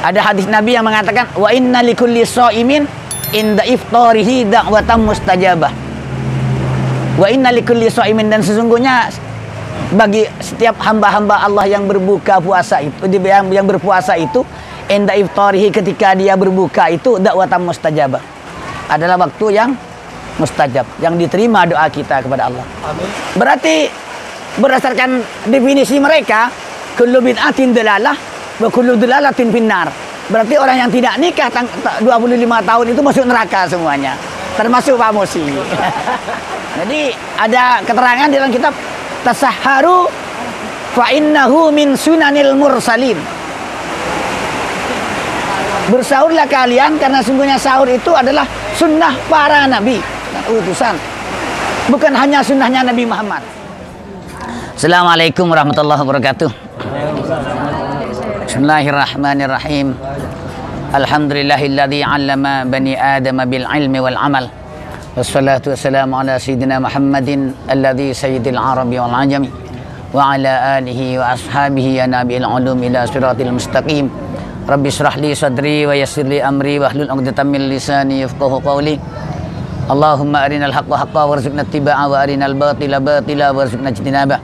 Ada hadis Nabi yang mengatakan wa inna likulli shaimin inda iftarihi da'watan mustajabah. Wa inna likulli shaimin, dan sesungguhnya bagi setiap hamba-hamba Allah yang berbuka puasa itu, yang berpuasa itu, inda iftarihi, ketika dia berbuka itu, da'watan mustajabah, adalah waktu yang mustajab, yang diterima doa kita kepada Allah. Amin. Berarti berdasarkan definisi mereka, kullu bid'atin dalalah wa kullu dalalatin finnar. Berarti orang yang tidak nikah 25 tahun itu masuk neraka semuanya, termasuk Pak Musi. Jadi ada keterangan di dalam kitab Tasahharu fa innahu min sunanil mursalin. Bersahurlah kalian karena sungguhnya sahur itu adalah sunnah para nabi dan utusan, bukan hanya sunnahnya Nabi Muhammad. Assalamualaikum warahmatullahi wabarakatuh. Bismillahirrahmanirrahim. Alhamdulillahilladzi 'allama bani adama bil ilmi wal amal. Wassalatu wassalamu ala sayyidina Muhammadin alladzi sayyidil arabi wal ajami wa ala alihi wa ashabihi ya nabiyil ulum ila siratil mustaqim. Rabbi shrah li sadri wa yassir li amri wa hlul 'uqdatam min lisani yafqahu qawli. Allahumma arinal haqqa haqqan warzuqna ittiba'a wa arinal batila batila warzuqna ijtinabah.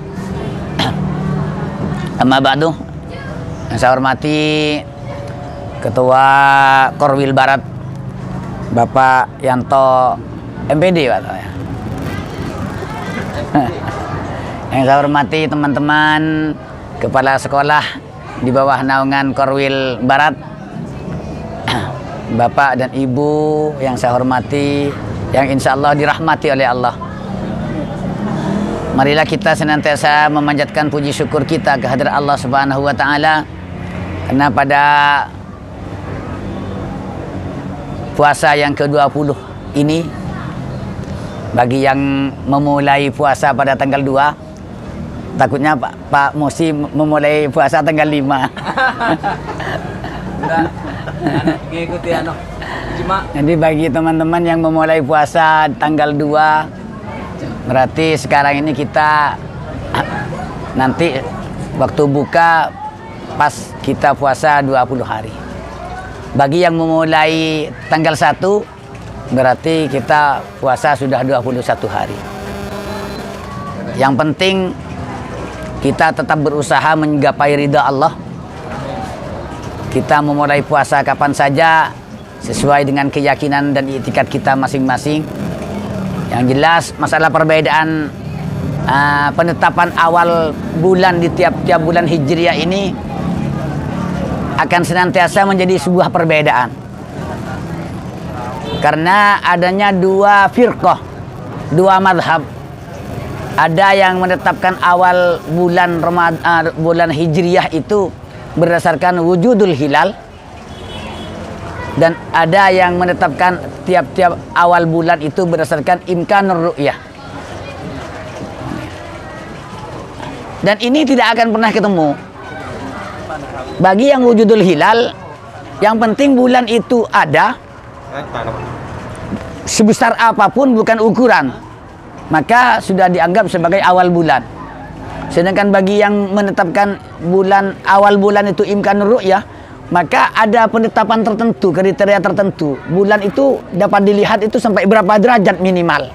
Amma ba'du. Yang saya hormati Ketua Korwil Barat Bapak Yanto MPD, Pak. Yang saya hormati teman-teman kepala sekolah di bawah naungan Korwil Barat, Bapak dan Ibu yang saya hormati, yang insya Allah dirahmati oleh Allah. Marilah kita senantiasa memanjatkan puji syukur kita kehadirat Allah Subhanahu wa Ta'ala, karena pada puasa yang ke-20 ini, bagi yang memulai puasa pada tanggal 2, takutnya Pak Musi memulai puasa tanggal 5. Jadi bagi teman-teman yang memulai puasa tanggal 2, berarti sekarang ini kita nanti waktu buka pas kita puasa 20 hari. Bagi yang memulai tanggal 1, berarti kita puasa sudah 21 hari. Yang penting kita tetap berusaha menggapai ridha Allah. Kita memulai puasa kapan saja sesuai dengan keyakinan dan i'tikad kita masing-masing. Yang jelas masalah perbedaan penetapan awal bulan di tiap-tiap bulan Hijriah ini akan senantiasa menjadi sebuah perbedaan, karena adanya dua firqah, dua madhab. Ada yang menetapkan awal bulan bulan Hijriah itu berdasarkan wujudul hilal, dan ada yang menetapkan tiap-tiap awal bulan itu berdasarkan imkanur ru'yah. Dan ini tidak akan pernah ketemu. Bagi yang wujudul hilal, yang penting bulan itu ada, sebesar apapun bukan ukuran, maka sudah dianggap sebagai awal bulan. Sedangkan bagi yang menetapkan bulan awal bulan itu imkanur ru'yah, maka ada penetapan tertentu, kriteria tertentu. Bulan itu dapat dilihat itu sampai berapa derajat minimal.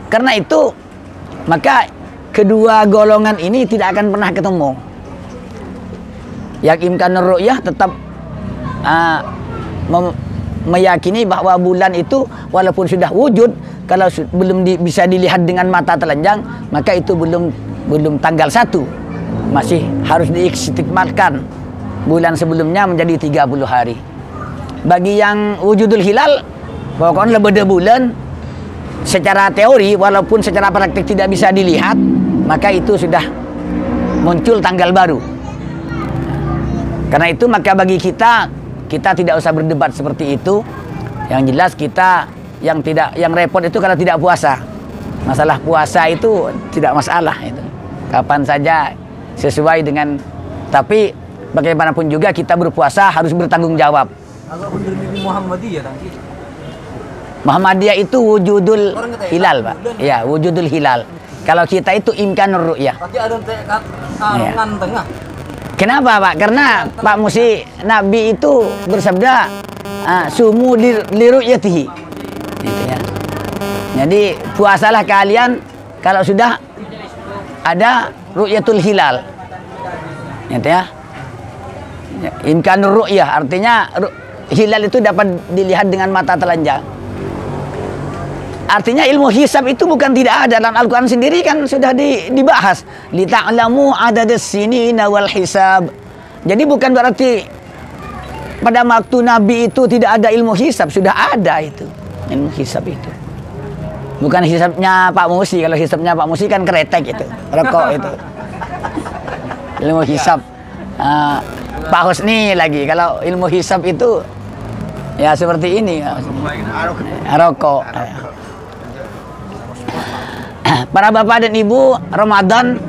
Karena itu, maka kedua golongan ini tidak akan pernah ketemu. Yang imkanur ru'yah tetap meyakini bahwa bulan itu walaupun sudah wujud, kalau belum bisa dilihat dengan mata telanjang, maka itu belum tanggal 1. Masih harus diistiqmalkan bulan sebelumnya menjadi 30 hari. Bagi yang wujudul hilal, pokoknya lebih bulan secara teori walaupun secara praktik tidak bisa dilihat, maka itu sudah muncul tanggal baru. Karena itu maka bagi kita tidak usah berdebat seperti itu. Yang jelas kita yang repot itu kalau tidak puasa. Masalah puasa itu tidak masalah itu. Kapan saja sesuai dengan, tapi bagaimanapun juga kita berpuasa harus bertanggung jawab. Agak bener di Muhammadiyah tadi. Muhammadiyah itu wujudul hilal, Pak. Ya, wujudul hilal. Kalau kita itu imkanur ru'yah. Berarti ada karangan tengah. Kenapa Pak? Karena Pak Musi, Nabi itu bersabda, sumu liru'yatihi. Gitu ya. Jadi puasalah kalian kalau sudah ada ru'yatul hilal. Gitu ya. Imkanur ru'yah, artinya hilal itu dapat dilihat dengan mata telanjang. Artinya ilmu hisab itu bukan tidak ada, dalam Al-Quran sendiri kan sudah dibahas. Lita'lamu adadas sinina wal hisab. Jadi bukan berarti pada waktu Nabi itu tidak ada ilmu hisab, sudah ada itu ilmu hisab itu. Bukan hisabnya Pak Musi, kalau hisabnya Pak Musi kan kretek itu, rokok itu. Ilmu hisab Pak Husni lagi, kalau ilmu hisab itu ya seperti ini, rokok. Para bapak dan ibu, Ramadan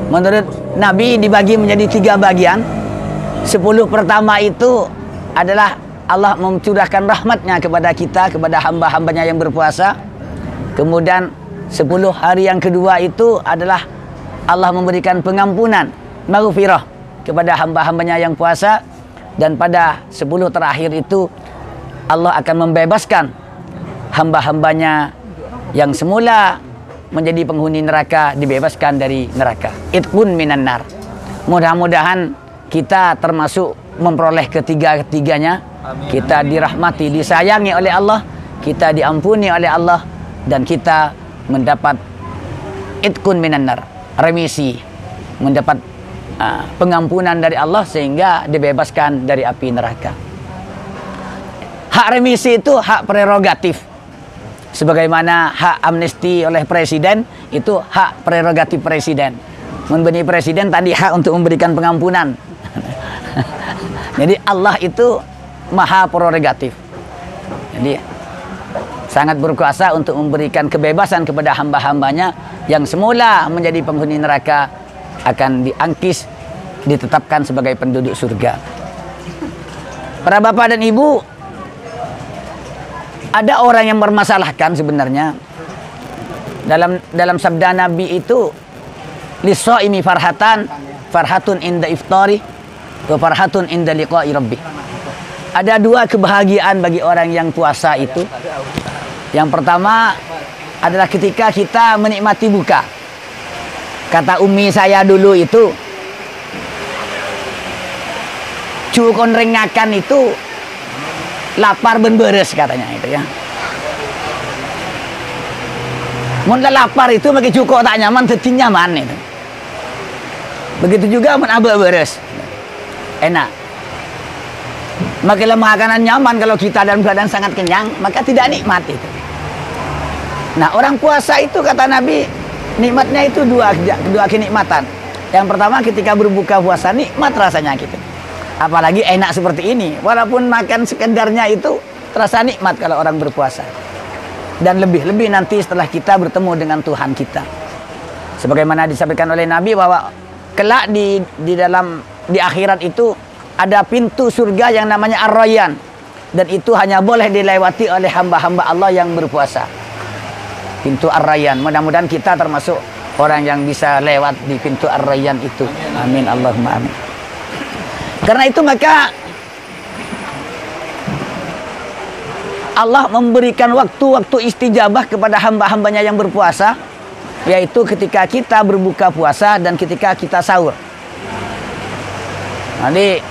menurut Nabi dibagi menjadi 3 bagian. 10 pertama itu adalah Allah mencurahkan rahmatnya kepada kita, kepada hamba-hambanya yang berpuasa. Kemudian 10 hari yang kedua itu adalah Allah memberikan pengampunan, maghfirah kepada hamba-hambanya yang puasa. Dan pada 10 terakhir itu Allah akan membebaskan hamba-hambanya yang semula menjadi penghuni neraka, dibebaskan dari neraka. Itqun minan nar. Mudah-mudahan kita termasuk memperoleh ketiga-tiganya. Kita dirahmati, disayangi oleh Allah, kita diampuni oleh Allah, dan kita mendapat itqun minan nar, remisi, mendapat pengampunan dari Allah sehingga dibebaskan dari api neraka. Hak remisi itu hak prerogatif. Sebagaimana hak amnesti oleh presiden itu hak prerogatif presiden. Memberi presiden tadi hak untuk memberikan pengampunan. Jadi Allah itu maha prerogatif. Jadi sangat berkuasa untuk memberikan kebebasan kepada hamba-hambanya yang semula menjadi penghuni neraka akan diangkis, ditetapkan sebagai penduduk surga. Para bapak dan ibu, ada orang yang bermasalahkan sebenarnya dalam sabda Nabi itu, lis-shaimi farhatun inda iftari wa farhatun inda liqa'i rabbi. Ada 2 kebahagiaan bagi orang yang puasa itu. Yang pertama adalah ketika kita menikmati buka. Kata umi saya dulu itu, cukon rengakan itu lapar ben beres katanya itu ya. Mun lapar itu bagi cukup tak nyaman, tetap nyaman itu. Begitu juga mun abe beres, enak. Makin makanan nyaman kalau kita dalam keadaan sangat kenyang, maka tidak nikmat itu. Nah, orang puasa itu kata Nabi, nikmatnya itu dua kenikmatan. Yang pertama ketika berbuka puasa nikmat rasanya gitu. Apalagi enak seperti ini, walaupun makan sekedarnya itu terasa nikmat kalau orang berpuasa. Dan lebih-lebih nanti setelah kita bertemu dengan Tuhan kita. Sebagaimana disampaikan oleh Nabi bahwa kelak di akhirat itu ada pintu surga yang namanya Ar-Rayyan, dan itu hanya boleh dilewati oleh hamba-hamba Allah yang berpuasa. Pintu Ar-Rayyan. Mudah-mudahan kita termasuk orang yang bisa lewat di pintu Ar-Rayyan itu. Amin Allahumma amin. Karena itu maka Allah memberikan waktu-waktu istijabah kepada hamba-hambanya yang berpuasa, yaitu ketika kita berbuka puasa dan ketika kita sahur. Jadi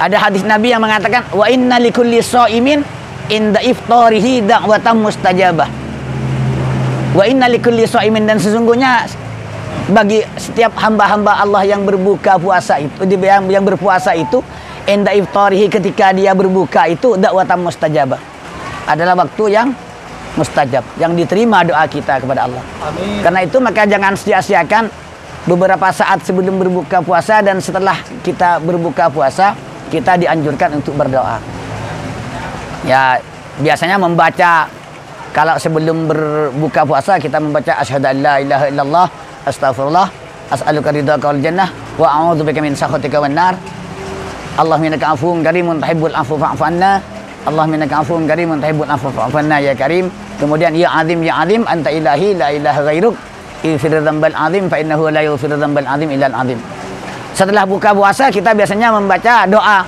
ada hadis Nabi yang mengatakan, wa inna likulli shaimin inda iftarihi da'watan mustajabah. Wa inna likulli shaimin, dan sesungguhnya bagi setiap hamba-hamba Allah yang berbuka puasa itu, yang berpuasa itu, inda iftarihi, ketika dia berbuka itu, da'watan mustajabah, adalah waktu yang mustajab, yang diterima doa kita kepada Allah. Amin. Karena itu maka jangan sia-siakan beberapa saat sebelum berbuka puasa dan setelah kita berbuka puasa, kita dianjurkan untuk berdoa. Ya, biasanya membaca, kalau sebelum berbuka puasa kita membaca asyhadu an la ilaha illallah, astaghfirullah, as'aluka ridhaka wal jannah, wa a'udzubika min sakhatika wan nar, Allahumma innaka afuwwun karimun tuhibbul afwa fa'fu anna, Allah minnaka afuwun karimun tuhibbul afwa fa'fu anna ya karim. Kemudian ya azim anta ilahi la ilaha ghairuk ighfir dzambal azim fa innahu la yaghfiru dzambal azim illa al azim. Setelah buka puasa kita biasanya membaca doa.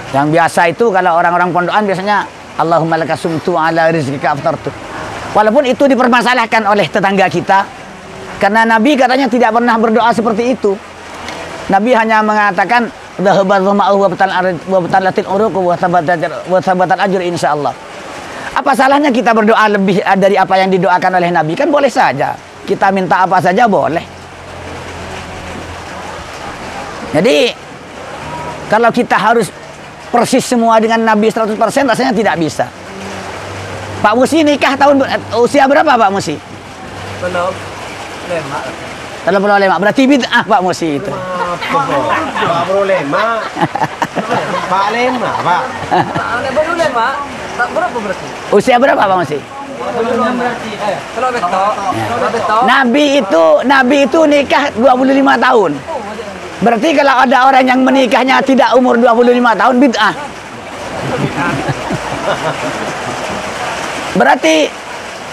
Yang biasa itu kalau orang-orang pondokan biasanya Allahumma laka sumtu ala rizqika aftartu. Walaupun itu dipermasalahkan oleh tetangga kita karena Nabi katanya tidak pernah berdoa seperti itu. Nabi hanya mengatakan dhahabat dhama'u wa batalatil uruq wa thabatal ajr insyaallah. Apa salahnya kita berdoa lebih dari apa yang didoakan oleh Nabi? Kan boleh saja. Kita minta apa saja boleh. Jadi kalau kita harus persis semua dengan Nabi 100% rasanya tidak bisa. Pak Musi nikah tahun usia berapa Pak Musi? Belum. Lema. Kalau belum lima berarti bid'ah Pak Musi itu. Pak Bro Lema. Pak Lema, Pak. Baru lema. Tak berapa berarti? Usia berapa Pak Musi? Belum berarti. Kalau beto. Nabi itu nikah 25 tahun. Berarti kalau ada orang yang menikahnya tidak umur 25 tahun bid'ah. Berarti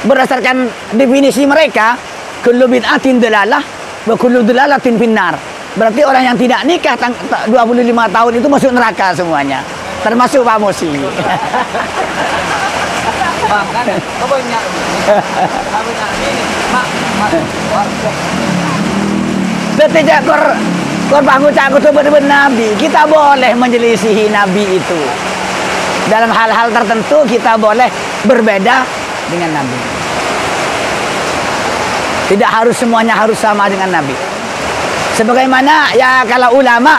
berdasarkan definisi mereka kullu bid'atin dalalah wa kullu dalalatin finnar. Berarti orang yang tidak nikah 25 tahun itu masuk neraka semuanya. Termasuk Pak Musi. Bang kan? Kau banyak. Kau banyak ini. Mak. Tidak kor bangun cakut benar Nabi. Kita boleh menyelisihi Nabi itu. Dalam hal-hal tertentu kita boleh berbeda dengan Nabi. Tidak harus semuanya harus sama dengan Nabi. Sebagaimana ya kalau ulama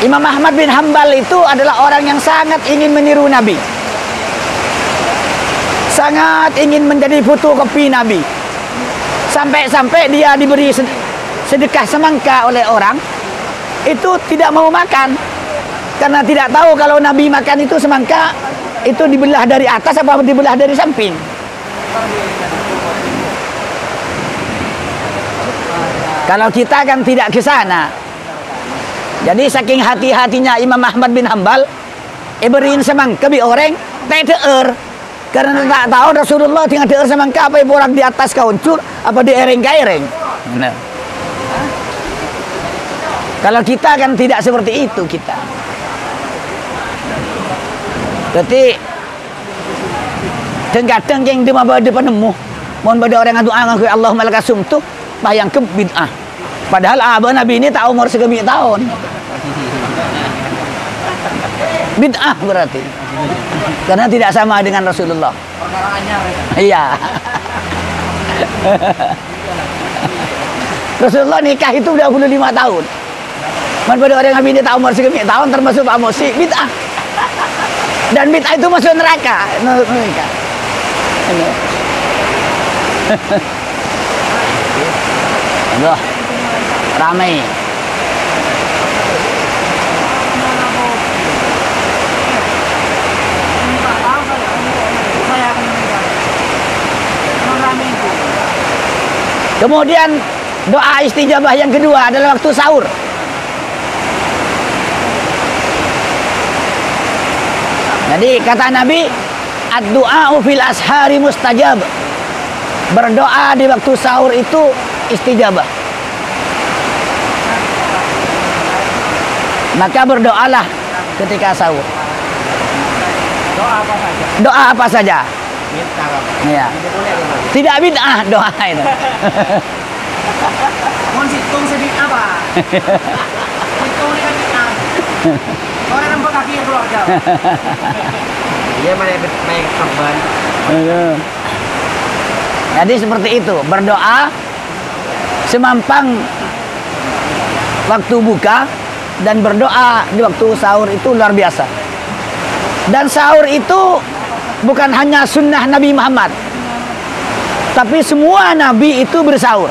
Imam Ahmad bin Hambal itu adalah orang yang sangat ingin meniru Nabi. Sangat ingin menjadi fotokopi Nabi. Sampai-sampai dia diberi sedekah semangka oleh orang, itu tidak mau makan. Karena tidak tahu kalau Nabi makan itu semangka, itu dibelah dari atas apa dibelah dari samping. Kalau kita kan tidak ke sana. Jadi saking hati-hatinya Imam Ahmad bin Hambal, beriin semangka bi orang, teh deur. Karena tak tahu Rasulullah tinggal deur semangka apa orang di atas kauncur, apa di ereng-ereng. Nah. Kalau kita kan tidak seperti itu kita. Berarti kadang yang di depan nemu, mohon pada orang yang doa ngaku Allahumma laka sumtu, bayang ke bid'ah. Padahal abah Nabi ini tak umur segemi tahun. Bid'ah berarti. Karena tidak sama dengan Rasulullah. Iya. Rasulullah nikah itu 25 tahun. Man pada orang Nabi ini tak umur segemi tahun termasuk Pak Musi bid'ah. Dan bid'ah itu masuk neraka. Neraka. Allah. Ramai. Kemudian doa istijabah yang kedua adalah waktu sahur. Jadi kata Nabi, ad-du'a fil ashari mustajab. Berdoa di waktu sahur itu istijabah. Maka berdoalah ketika sahur. Doa apa saja? Doa apa saja? Iya. Tidak bid'ah doa itu. Mohon situng sedikit apa? Situng ini kan bid'ah. Orang nampak kaki yang keluarga. Iya main korban. Jadi seperti itu, berdoa semampang waktu buka dan berdoa di waktu sahur itu luar biasa. Dan sahur itu bukan hanya sunnah Nabi Muhammad, tapi semua Nabi itu bersahur.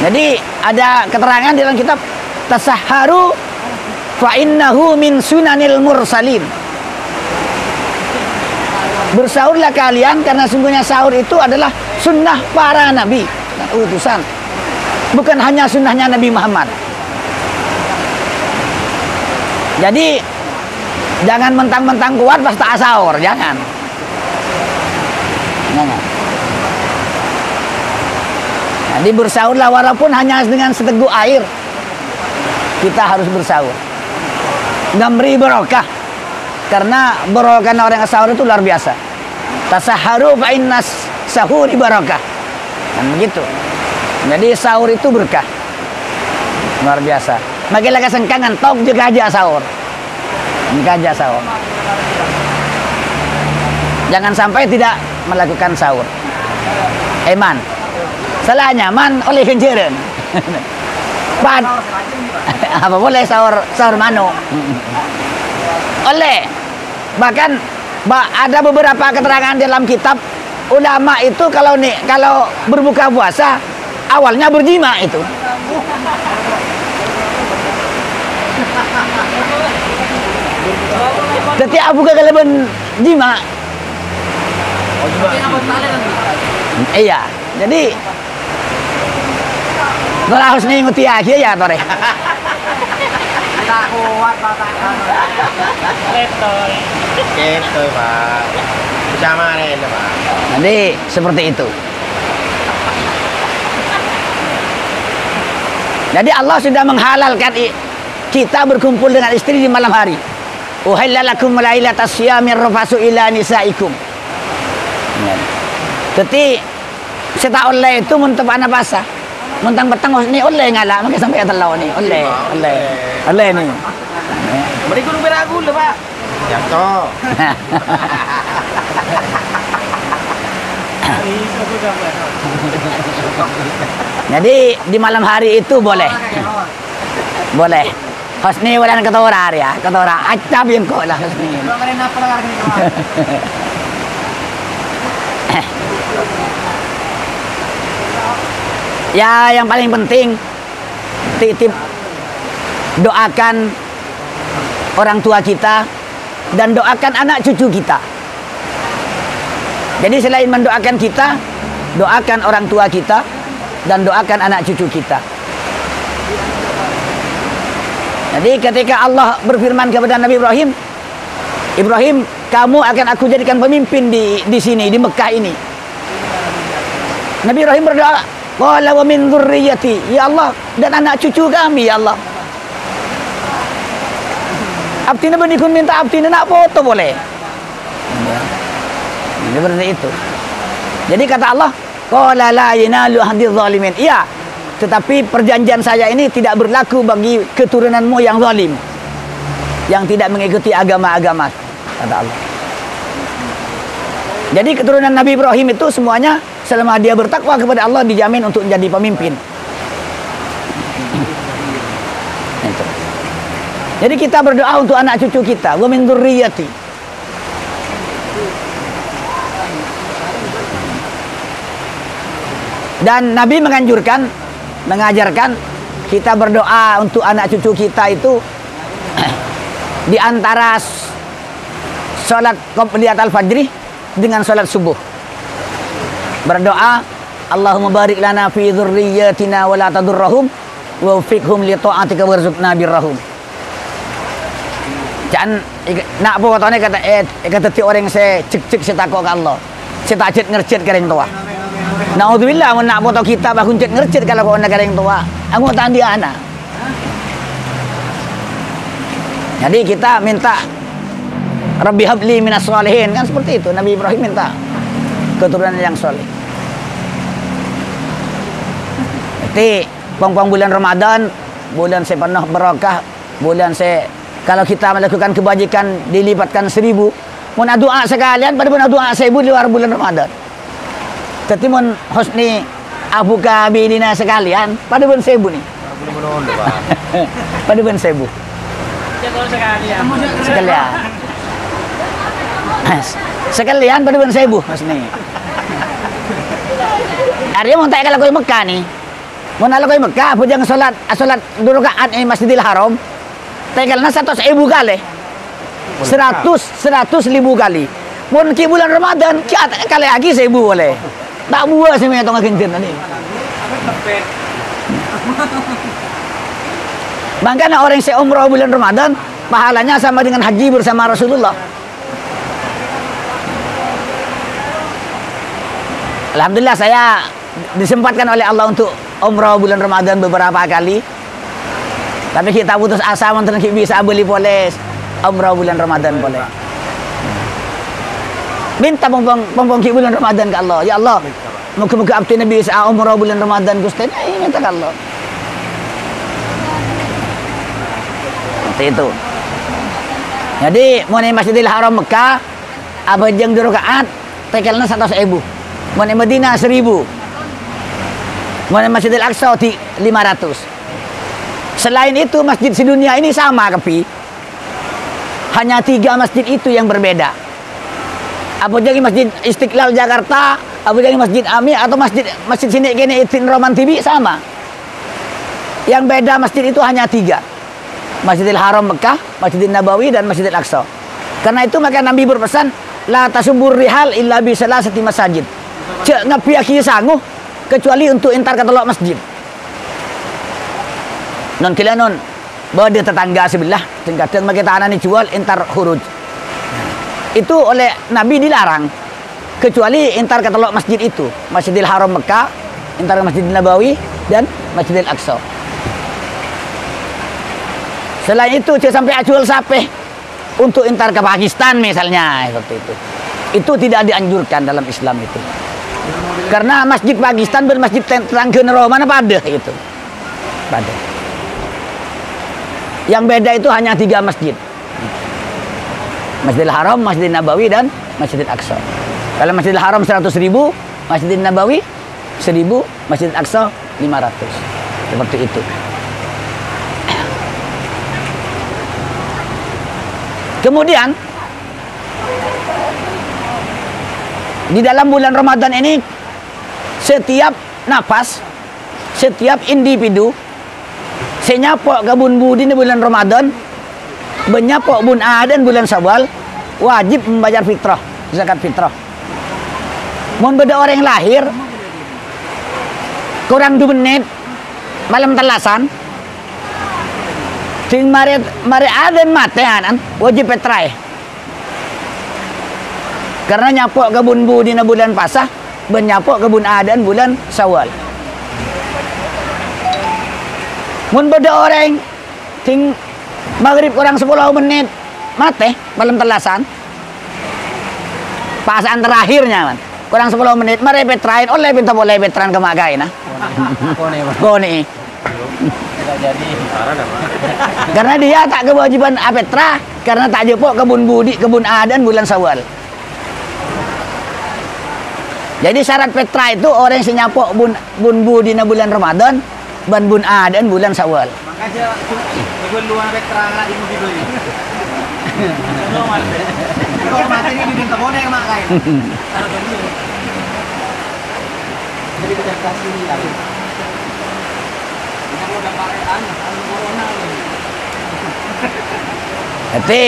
Jadi ada keterangan di dalam kitab Tasahharu fa innahu min sunanil mursalin. Bersahurlah kalian karena sungguhnya sahur itu adalah sunnah para nabi dan utusan, bukan hanya sunnahnya Nabi Muhammad. Jadi Jangan mentang-mentang kuat pas tak sahur, jangan. Jangan. Jadi bersahurlah walaupun hanya dengan seteguk air. Kita harus bersahur. Memberi barokah. Karena barokah orang yang sahur itu luar biasa. Tasaharu fa innas sahuri barokah. Kan begitu. Jadi sahur itu berkah. Luar biasa. Makin lagi sengkangan tok juga aja sahur. Juga aja sahur. Jangan sampai tidak melakukan sahur. Man. Salahnya man oleh kenjeren. Pan. Apa boleh sahur mano. Oleh. Bahkan ada beberapa keterangan dalam kitab ulama itu kalau berbuka puasa awalnya berjima itu. Setiap buka kelebihan jima. Iya, jadi kalau harus ngikuti aja ya tore. Tak kuat bapak. Gitu Pak. Bersama nih Pak. Jadi seperti itu. Jadi Allah sudah menghalalkan kita berkumpul dengan istri di malam hari. Uhilla lakum lailatas syiyamir rafasu ila nisaikum. Jadi seta oleh itu muntah anak basah. Muntang petang ni oleh ngala maka sampai telau ni. Oleh ni. Mereka kudu beragu lah Pak. Ya toh. Jadi di malam hari itu boleh. Boleh. Hosni walan ketora ya, ketora acap yang kok lah Hosni. Ya, yang paling penting titip doakan orang tua kita dan doakan anak cucu kita. Jadi selain mendoakan kita, doakan orang tua kita dan doakan anak cucu kita. Jadi ketika Allah berfirman kepada Nabi Ibrahim, Ibrahim, kamu akan aku jadikan pemimpin di sini, di Mekah ini. Nabi Ibrahim berdoa, qala wa min dzurriyyati, ya Allah, dan anak cucu kami ya Allah. Abtina benikun minta abtina nak foto boleh. Seperti itu. Jadi kata Allah, qala la yanalu ahdiz zalimin. Iya, tetapi perjanjian saya ini tidak berlaku bagi keturunanmu yang zalim, yang tidak mengikuti agama-agama, kata Allah. Jadi keturunan Nabi Ibrahim itu semuanya selama dia bertakwa kepada Allah dijamin untuk menjadi pemimpin. Itu. Jadi kita berdoa untuk anak cucu kita, wa min dzurriyyati. Dan Nabi mengajarkan kita berdoa untuk anak cucu kita itu di antara sholat qobliyat al-fajri dengan sholat subuh. Berdoa, Allahumma barik lana fi dzurriyyatina wa la tadurrahum wa fiqhum li ta'atika warzuqna birrahum. Jangan nak apa katanya kata ti orang saya cek saya takut ke Allah. Saya tak ngercet ke orang tua. Naudzubillah mun nak foto kita bah kuncet ngercet kalau kau nak orang tua. Aku tandi anak. Jadi kita minta Rabbi habli minas sholihin, kan seperti itu. Nabi Ibrahim minta keturunan yang soleh. Jadi pang bulan Ramadan, bulan saya penuh berkah, bulan saya kalau kita melakukan kebajikan dilipatkan 1000. Mun doa sekalian pada mun doa 1000 di luar bulan Ramadan. Tapi mun husni abuka bilina sekalian pada bulan 1000 nih. Pada bulan 1000. Sekalian. Sekalian pada bulan 1000 husni. Arya mau tak kalau kau Mekah nih. Mau nak kau Mekah pujang salat dua rakaat di Masjidil Haram. Tegalna 100.000 kali. 100.000 kali. Mun ki bulan Ramadan kali lagi 1000 boleh. Tak buat saya tong kencen tadi. Makanya orang yang umrah bulan Ramadan pahalanya sama dengan haji bersama Rasulullah. Alhamdulillah saya disempatkan oleh Allah untuk umrah bulan Ramadan beberapa kali. Tapi kita putus asa mungkin bisa beli polis umrah bulan Ramadan boleh. Minta pompong bulan Ramadan ke Allah. Ya Allah, muka-muka abdi Nabi bisa umrah bulan Ramadan Gusti. Minta ke Allah. Seperti itu. Jadi mau Masjidil Haram Mekah abajang 2 rakaat tekelna 100.000. Mau Madinah 1.000. Mau Masjidil Aqsa 500. Selain itu masjid sedunia ini sama kepi. Hanya 3 masjid itu yang berbeda. Apa jadi Masjid Istiqlal Jakarta, apa jadi Masjid Ami atau masjid sini gini Itin Roman TV sama. Yang beda masjid itu hanya 3. Masjidil Haram Mekah, Masjidil Nabawi dan Masjidil Aqsa. Karena itu maka Nabi berpesan, la tasubur rihal illa bi salasati masajid. Cek ngapiaki sanguh kecuali untuk entar ketelok masjid. Non kila non bahwa dia tetangga sebelah kadang maka tanah ni jual entar huruj. Itu oleh Nabi dilarang kecuali entar ketelok masjid itu, Masjidil Haram Mekah, entar Masjidil Nabawi dan Masjidil Aqsa. Selain itu sampai acual sapeh untuk entar ke Pakistan misalnya seperti itu. Itu tidak dianjurkan dalam Islam itu. Karena masjid Pakistan dan masjid tetangga mana pada itu. Pada. Yang beda itu hanya 3 masjid. Masjidil Haram, Masjidil Nabawi dan Masjidil Aqsa. Kalau Masjidil Haram 100.000, Masjidil Nabawi 1.000, Masjidil Aqsa 500. Seperti itu. Kemudian di dalam bulan Ramadan ini setiap napas, setiap individu senyapok kebun budi di bulan Ramadan, benyapok bun adan bulan Syawal wajib membayar fitrah, zakat fitrah. Mun beda orang yang lahir kurang 2 menit malam telasan ting mari aden matean wajib petrai. Karena nyapok kebun budi na bulan Pasah, benyapok kebun adan bulan Syawal. Mun beda orang ting maghrib kurang 10 menit mate malam telasan. Pasaan terakhirnya man. Kurang 10 menit mari petrain oleh pinta boleh petran ke magai nah. Kone. Tidak jadi. Karena dia tak kewajiban apetra karena tak jepok kebun budi, kebun adan bulan Syawal. Jadi syarat petra itu orang yang nyapok bun budi na bulan Ramadan, bun adan bulan Syawal. Makanya kebun luar veteran di mobil ini. Kalau mati ini diminta bonek mak kain. Jadi kita kasih ini lagi. Tapi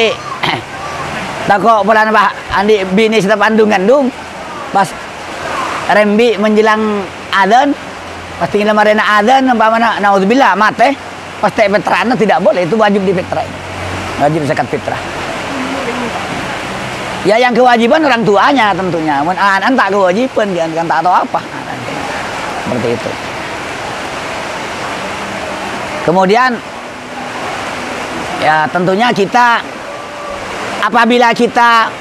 takut bulan apa andi bini kita pandungan dong pas rembi menjelang adzan pasti kita marina adzan umpamana naudzubillah mate pasti veteran tidak boleh, itu wajib di fitrah, wajib zakat fitrah. Ya yang kewajiban orang tuanya tentunya, mun anak tak kewajiban dia kan tak tahu apa seperti itu. Kemudian ya tentunya kita apabila kita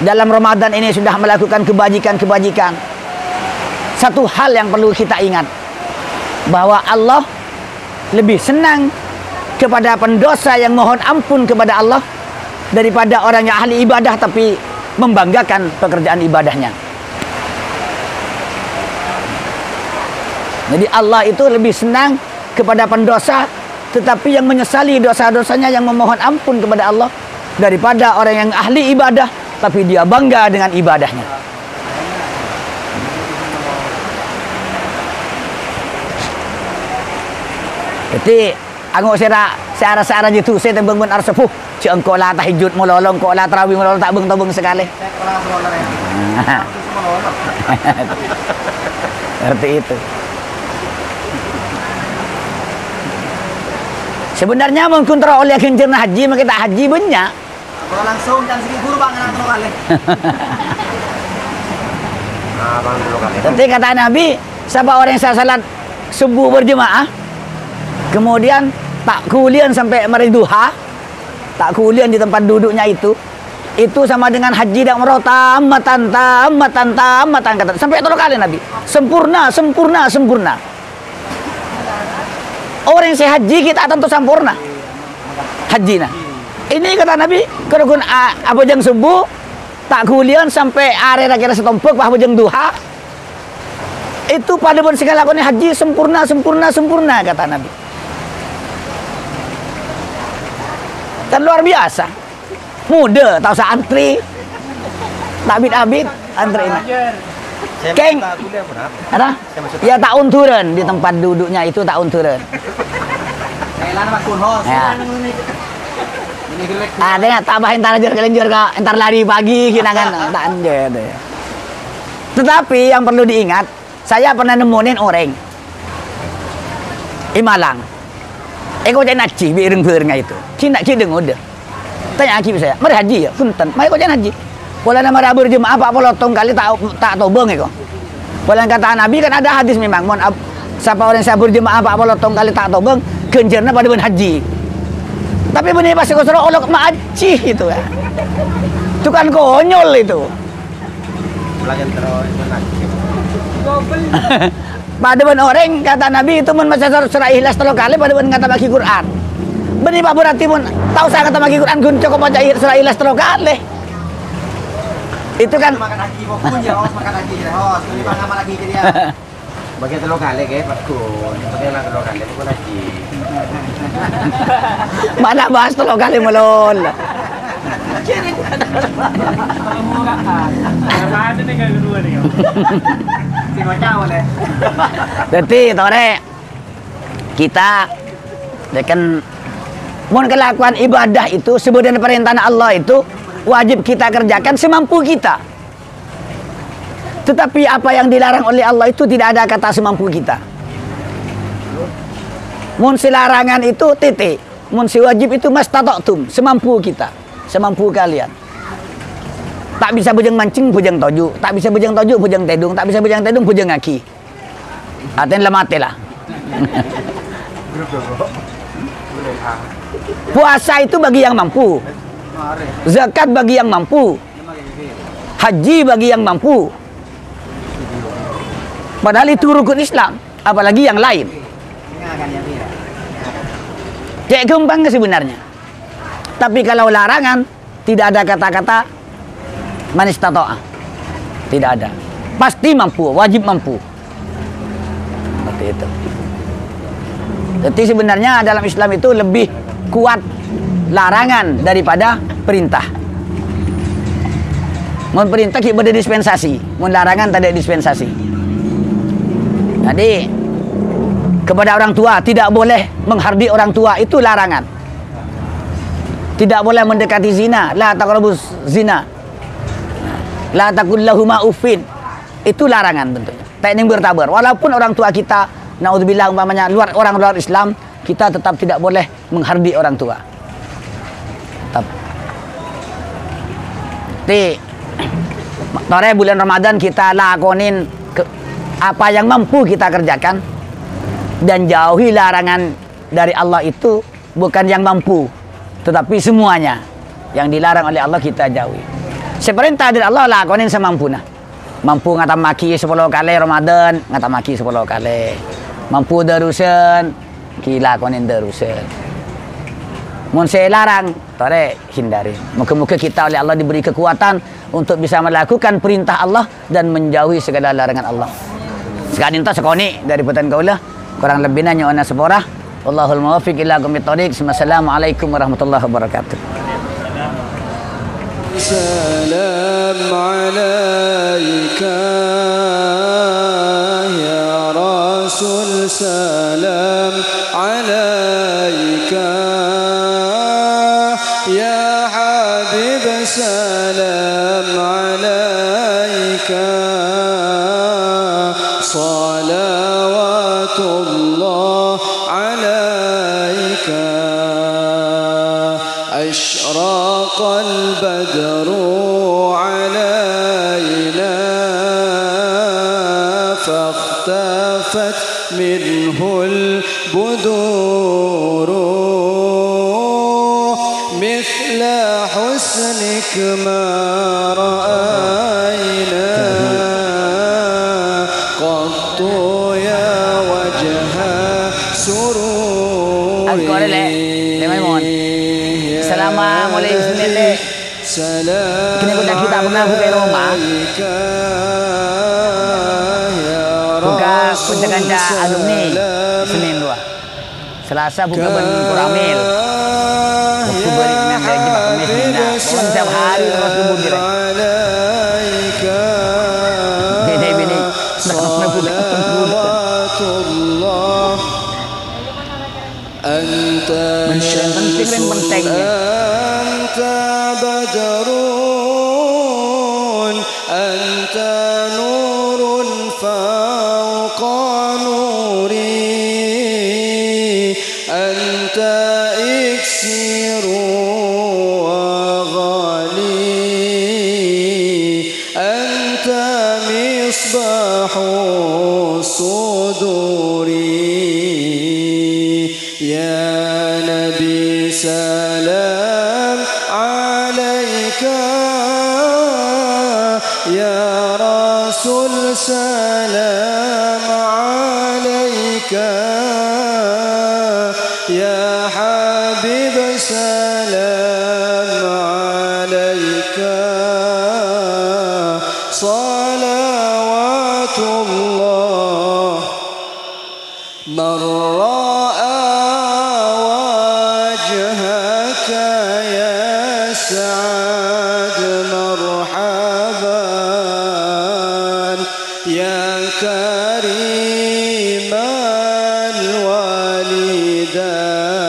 dalam Ramadan ini sudah melakukan kebajikan-kebajikan, satu hal yang perlu kita ingat bahwa Allah lebih senang kepada pendosa yang mohon ampun kepada Allah daripada orang yang ahli ibadah tapi membanggakan pekerjaan ibadahnya. Jadi Allah itu lebih senang kepada pendosa tetapi yang menyesali dosa-dosanya, yang memohon ampun kepada Allah, daripada orang yang ahli ibadah tapi dia bangga dengan ibadahnya. Jadi aku seara gitu saya tembung mun arsepuh si engko lah tahajud mololong ko lah tarawih mololong tak beng sekali. Seperti itu. Sebenarnya mungkin teroleh kencerna haji, maka kita haji banyak. Kalau langsung dan segi guru bang anak kali. Ah, bang dulu kali. Tapi kata Nabi, siapa orang yang salat subuh berjemaah, kemudian tak kulian sampai mari duha, tak kulian di tempat duduknya itu sama dengan haji dan umrah tamatan kata sampai 3 kali Nabi. Sempurna. Orang yang haji kita tentu sempurna. Haji nah. Ini kata Nabi, kalau apa jam subuh tak kulian sampai area kira setompok apa jam duha. Itu pada pun segala lakoni haji sempurna kata Nabi. Dan luar biasa. Muda, tak usah antri. Abid antri ini. Keng. Ada? Ya tahun turun di tempat duduknya itu tahun turun. Ya. Ada yang tambahin entar kelenjur entar lari pagi kinangan tak anjir. Tetapi yang perlu diingat, saya pernah nemuin orang di Malang. Eko cek naci bireng-birengnya itu. Cina cideng udah. Tanya aki saya, mari haji ya, punten. Mari kok jangan haji. Pola nama rabur jemaah apa polotong kali tak tobong eko. Pola kata Nabi kan ada hadis memang. Siapa orang sabur jemaah apa polotong kali tak tobong, kenjerna pada ben haji. Tapi benih pas kosoro olok maaci itu ya. Itu kan konyol itu. Belajar terus Pada ben orang kata Nabi itu membaca surah Ikhlas 3 kali pada ben kata bagi Quran. Benih Pak berarti pun tahu saya kata bagi Quran gun cukup baca surah Ikhlas 3 kali. Itu kan makan haji pun ya, makan haji ya. Ini bang nama lagi dia. Bagi 3 kali ke Pak Kun. Bagi 3 kali pun haji. mana bahas 3 kali melol. Ada nih yang kedua nih. Si bocah boleh. Jadi tore kita kan mun kelakuan ibadah itu sebenarnya perintah Allah itu wajib kita kerjakan semampu kita. Tetapi apa yang dilarang oleh Allah itu tidak ada kata semampu kita. Mun si larangan itu titik, mun si wajib itu mastata'tum, semampu kita, semampu kalian. Tak bisa bujang mancing, bujang toju, tak bisa bujang toju, bujang tedung, tak bisa bujang tedung, bujang ngaki. Aten lah mati lah. Puasa itu bagi yang mampu, zakat bagi yang mampu, haji bagi yang mampu. Padahal itu rukun Islam, apalagi yang lain. Kayak gampang sebenarnya. Tapi kalau larangan tidak ada kata-kata manistato'a. Tidak ada. Pasti mampu, wajib mampu. Seperti itu. Jadi sebenarnya dalam Islam itu lebih kuat larangan daripada perintah. Mun perintah kita ada dispensasi, mun larangan tak ada dispensasi. Jadi kepada orang tua tidak boleh menghardi orang tua, itu larangan. Tidak boleh mendekati zina, la taqrabuz zina. La taqul lahuma uffin. Itu larangan tentunya. Tak ingin bertabar. Walaupun orang tua kita naudzubillah umpamanya orang luar Islam, kita tetap tidak boleh menghardi orang tua. Tetap. Jadi tore bulan Ramadan kita lakonin apa yang mampu kita kerjakan dan jauhi larangan dari Allah itu, bukan yang mampu tetapi semuanya yang dilarang oleh Allah kita jauhi. Seperintah dari Allah lakonin semampuna. Mampu ngata maki 10 kali Ramadan, ngata maki 10 kali. Mampu darusan, kita lakonin darusan. Mun saya larang, tore hindari. Muka-muka kita oleh Allah diberi kekuatan untuk bisa melakukan perintah Allah dan menjauhi segala larangan Allah. Sekarang itu sekoni dari putan kaulah. Kurang lebihnya nyonya seporah. Wallahul muwaffiq ila aqwamit thoriq. Assalamualaikum warahmatullahi wabarakatuh. Salam alaika ya Rasul, salam alaika ya Habib, salam alaika. صلوات الله عليك البدر علينا فاختفت منه البدور مثل حسنك ما رأينا قط يا وجه سرور Selama mulai Senin deh. Kini udah kita pernah buka rumah. Buka kanca alumni Senin 2. Selasa buka Puramil. Waktu beri dengan gaji Pak Kemis Mina. Setiap hari terus kebun kira. Bini-bini. أنت بدرون أنت نور فوق نوري أنت إكسير وغالي أنت مصباح الصدور يا نبي سلام عليك يا رسول سلام عليك يا حبيب سلام عليك صلوات الله من رأى وجهك يسعد مرحبا يا كريم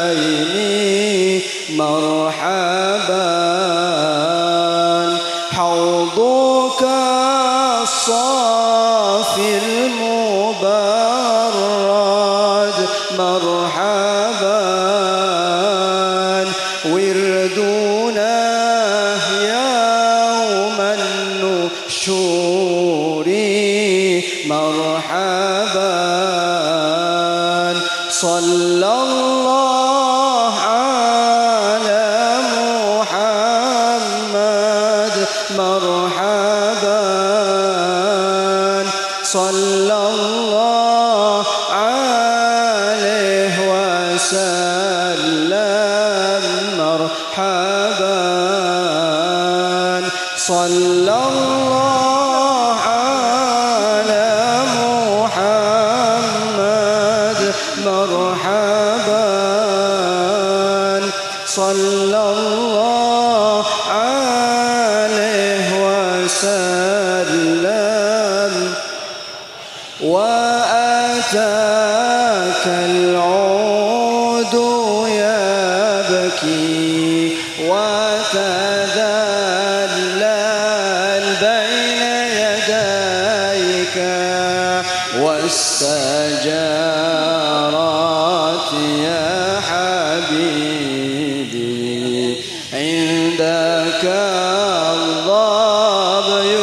الوالدين مرحبا حوضك الصافي المبرد مرحبا وردنا يوم النشور مرحبا صلى الله على محمد مرحبا صلى الله عليه وسلم مرحبا صلى الله على محمد مرحبا صلى الله عليه وسلم وأتاك العود يبكي وتذلل بين يديك واستجارت يا حبيبي عندك الظبي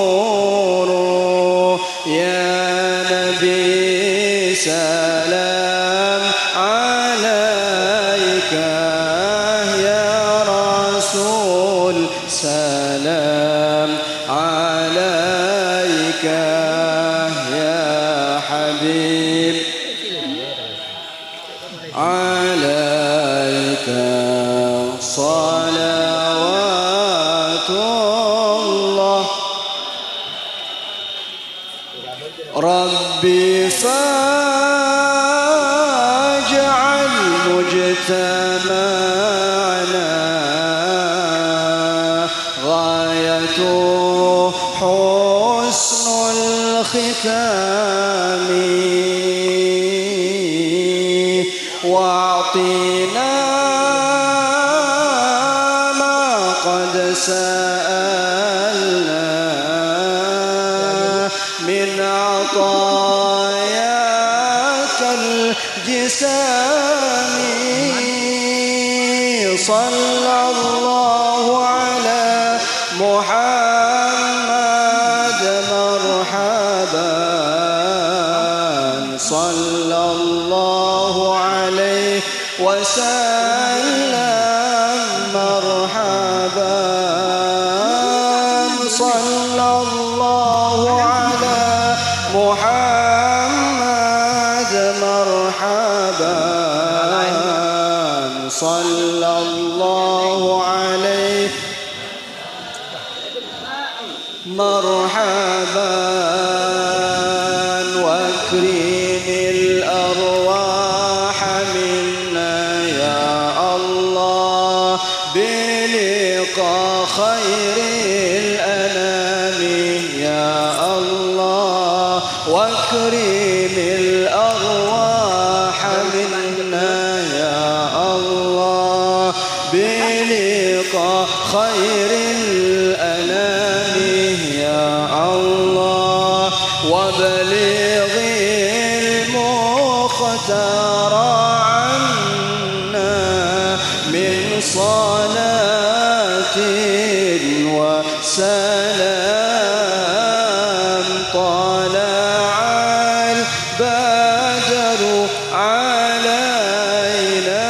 النفور يا نبي سلام عليك يا رسول سلام عليك يا حبيب عليك صلوات الله ربي فاجعل مجتمعنا غايته حسن الختام واعطنا ما قد سألنا من عطاياك الجسام صلى الله محمد مرحبا صلى الله عليه وسلم مرحبا صلى الله على محمد مرحبا صلى الله عليه مرحبا واكرم الأرواح منا يا الله بلقاء خير الأنام يا الله واكرم الأرواح منا يا الله بلقاء خير الأنام يا الله وبلغ المختار عنا من صلاة وسلام طلع البدر علينا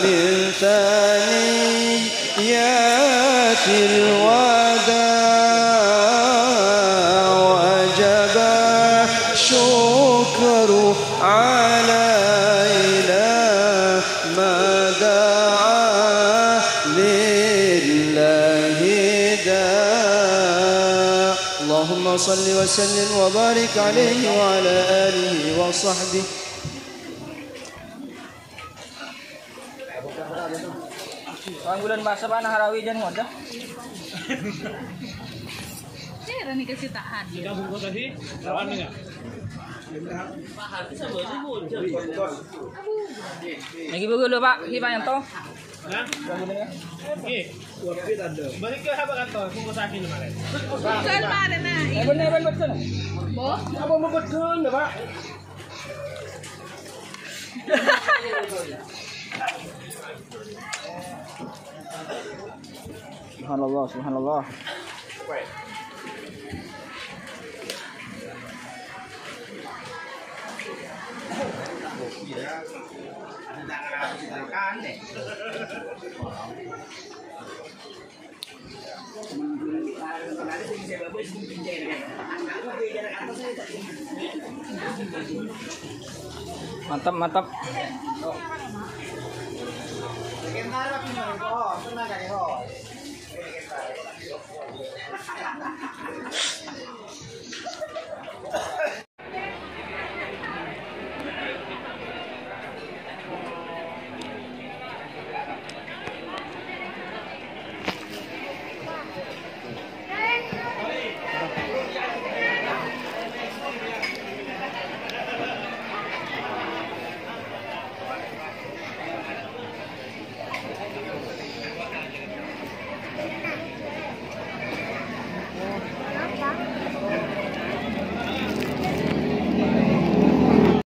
من ثنيات الوداع وجب الشكر علينا ما دعا لله داع اللهم صل وسلم وبارك عليه وعلى آله وصحبه Orang bulan masa mana harawi jangan ngodah. Kira nih kesitaan. Lagi bagus dulu Pak, kita yang toh. Balik ke apa kantor? Kung sakit kemarin. Bukan mana nah. Bener betul. Boh. Apa mau betul, Pak? Subhanallah, subhanallah. Mantap, mantap. Sekian hari, Pak. Oh, tenang, Kak.